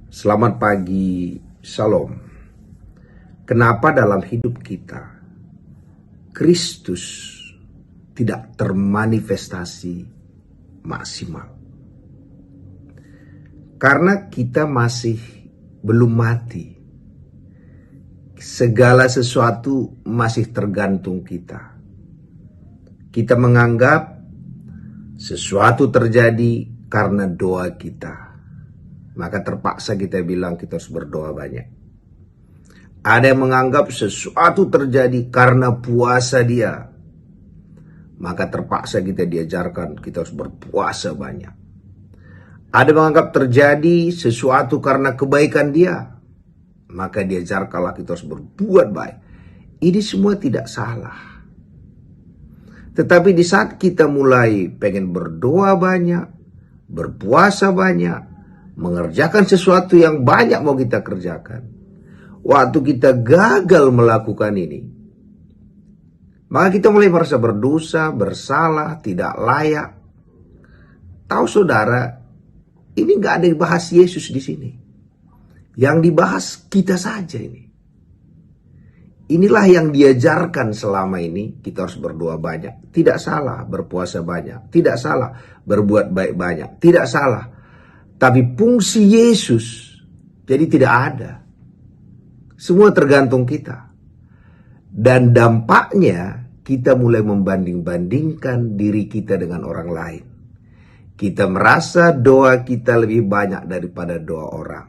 Selamat pagi, Shalom. Kenapa dalam hidup kita Kristus tidak termanifestasi maksimal? Karena kita masih belum mati. Segala sesuatu masih tergantung kita. Kita menganggap sesuatu terjadi karena doa kita. Maka terpaksa kita bilang kita harus berdoa banyak. Ada yang menganggap sesuatu terjadi karena puasa dia. Maka terpaksa kita diajarkan kita harus berpuasa banyak. Ada yang menganggap terjadi sesuatu karena kebaikan dia. Maka diajarkanlah kita harus berbuat baik. Ini semua tidak salah. Tetapi di saat kita mulai pengen berdoa banyak, berpuasa banyak, mengerjakan sesuatu yang banyak mau kita kerjakan, waktu kita gagal melakukan ini, maka kita mulai merasa berdosa, bersalah, tidak layak. Tahu saudara, ini gak ada yang bahas Yesus di sini. Yang dibahas kita saja ini. Inilah yang diajarkan selama ini, kita harus berdoa banyak. Tidak salah berpuasa banyak, tidak salah berbuat baik banyak, tidak salah. Tapi fungsi Yesus jadi tidak ada. Semua tergantung kita. Dan dampaknya kita mulai membanding-bandingkan diri kita dengan orang lain. Kita merasa doa kita lebih banyak daripada doa orang.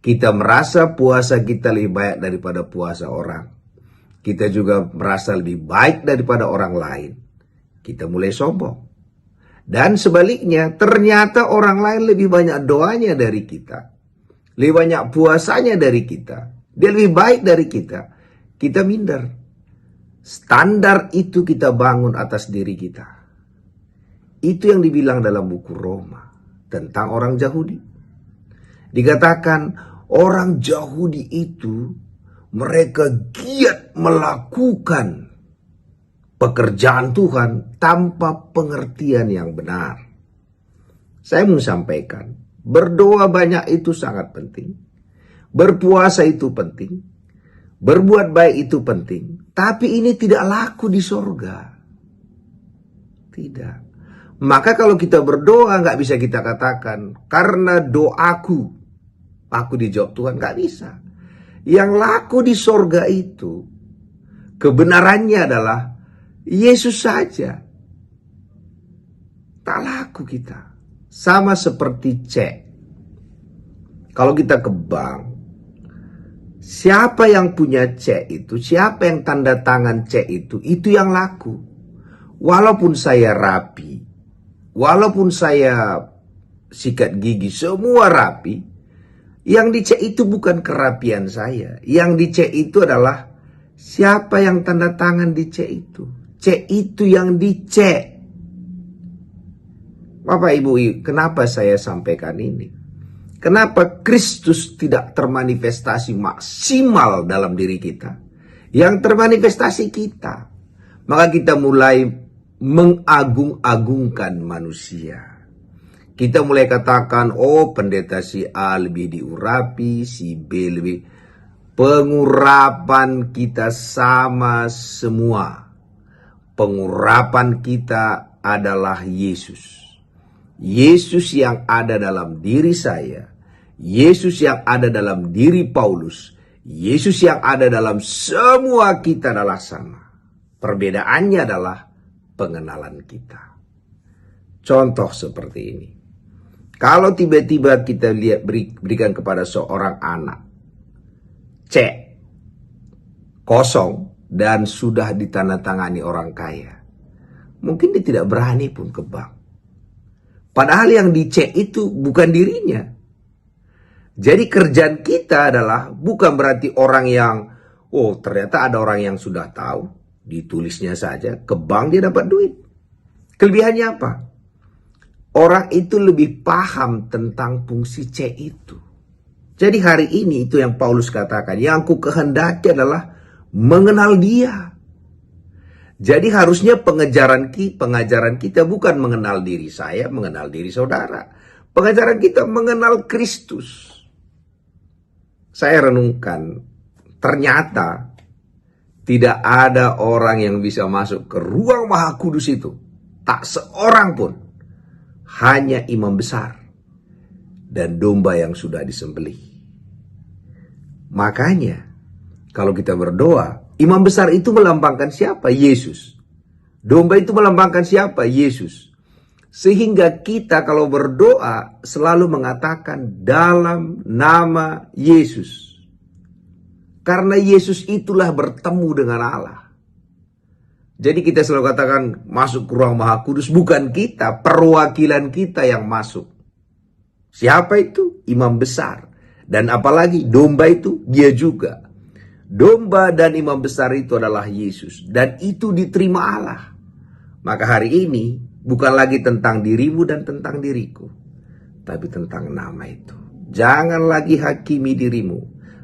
Kita merasa puasa kita lebih banyak daripada puasa orang. Kita juga merasa lebih baik daripada orang lain. Kita mulai sombong. Dan sebaliknya, ternyata orang lain lebih banyak doanya dari kita. Lebih banyak puasanya dari kita. Dia lebih baik dari kita. Kita minder. Standar itu kita bangun atas diri kita. Itu yang dibilang dalam buku Roma tentang orang Yahudi. Dikatakan orang Yahudi itu mereka giat melakukan pekerjaan Tuhan tanpa pengertian yang benar. Saya mau sampaikan, berdoa banyak itu sangat penting. Berpuasa itu penting. Berbuat baik itu penting. Tapi ini tidak laku di sorga. Tidak. Maka kalau kita berdoa nggak bisa kita katakan, karena doaku, aku dijawab Tuhan. Nggak bisa. Yang laku di sorga itu, kebenarannya adalah Yesus saja. Tak laku kita. Sama seperti cek. Kalau kita ke bank, siapa yang punya cek itu, siapa yang tanda tangan cek itu yang laku. Walaupun saya rapi, walaupun saya sikat gigi, semua rapi, yang dicek itu bukan kerapian saya. Yang dicek itu adalah siapa yang tanda tangan di cek itu. Cek itu yang dicek. Bapak Ibu, kenapa saya sampaikan ini? Kenapa Kristus tidak termanifestasi maksimal dalam diri kita? Yang termanifestasi kita. Maka kita mulai mengagung-agungkan manusia. Kita mulai katakan, oh pendeta si A lebih diurapi, si B lebih. Pengurapan kita sama semua. Pengurapan kita adalah Yesus. Yesus yang ada dalam diri saya. Yesus yang ada dalam diri Paulus. Yesus yang ada dalam semua kita adalah sama. Perbedaannya adalah pengenalan kita. Contoh seperti ini. Kalau tiba-tiba kita lihat berikan kepada seorang anak cek kosong dan sudah ditandatangani orang kaya, mungkin dia tidak berani pun ke bank. Padahal yang dicek itu bukan dirinya. Jadi kerjaan kita adalah bukan berarti orang yang, oh ternyata ada orang yang sudah tahu, ditulisnya saja, ke bank dia dapat duit. Kelebihannya apa? Orang itu lebih paham tentang fungsi cek itu. Jadi hari ini itu yang Paulus katakan, yang ku kehendaki adalah mengenal dia. Jadi harusnya pengajaran kita bukan mengenal diri saya, mengenal diri saudara. Pengajaran kita mengenal Kristus. saya renungkan, ternyata tidak ada orang yang bisa masuk ke ruang Maha Kudus itu. Tak seorang pun. Hanya imam besar dan domba yang sudah disembelih. Makanya, kalau kita berdoa, imam besar itu melambangkan siapa? Yesus. Domba itu melambangkan siapa? Yesus. Sehingga kita kalau berdoa selalu mengatakan dalam nama Yesus. Karena Yesus itulah bertemu dengan Allah. Jadi kita selalu katakan masuk ke ruang Maha Kudus, bukan kita, perwakilan kita yang masuk. Siapa itu? Imam besar. Dan apalagi domba itu dia juga. Domba dan imam besar itu adalah Yesus. Dan itu diterima Allah. Maka hari ini bukan lagi tentang dirimu dan tentang diriku, tapi tentang nama itu. Jangan lagi hakimi dirimu,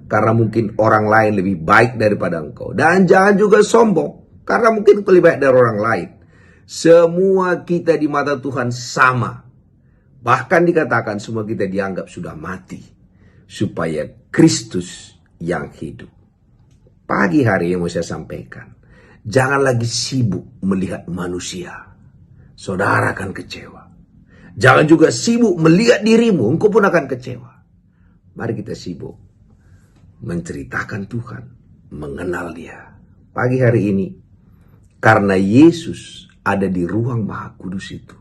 karena mungkin orang lain lebih baik daripada engkau. Dan jangan juga sombong, karena mungkin lebih baik dari orang lain. Semua kita di mata Tuhan sama. Bahkan dikatakan semua kita dianggap sudah mati, supaya Kristus yang hidup. Pagi hari yang mau saya sampaikan, jangan lagi sibuk melihat manusia. Saudara akan kecewa. Jangan juga sibuk melihat dirimu, engkau pun akan kecewa. Mari kita sibuk menceritakan Tuhan, mengenal Dia. Pagi hari ini, karena Yesus ada di ruang Maha Kudus itu,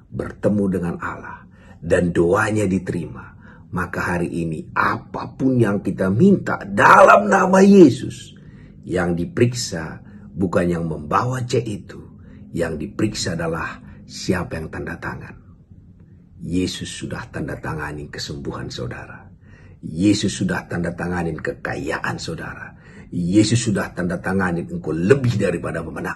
bertemu dengan Allah, dan doanya diterima, maka hari ini apapun yang kita minta dalam nama Yesus, yang diperiksa bukan yang membawa cek itu, yang diperiksa adalah siapa yang tanda tangan. Yesus sudah tanda tangani kesembuhan saudara. Yesus sudah tanda tanganin kekayaan saudara. Yesus sudah tanda tanganin engkau lebih daripada pemenang.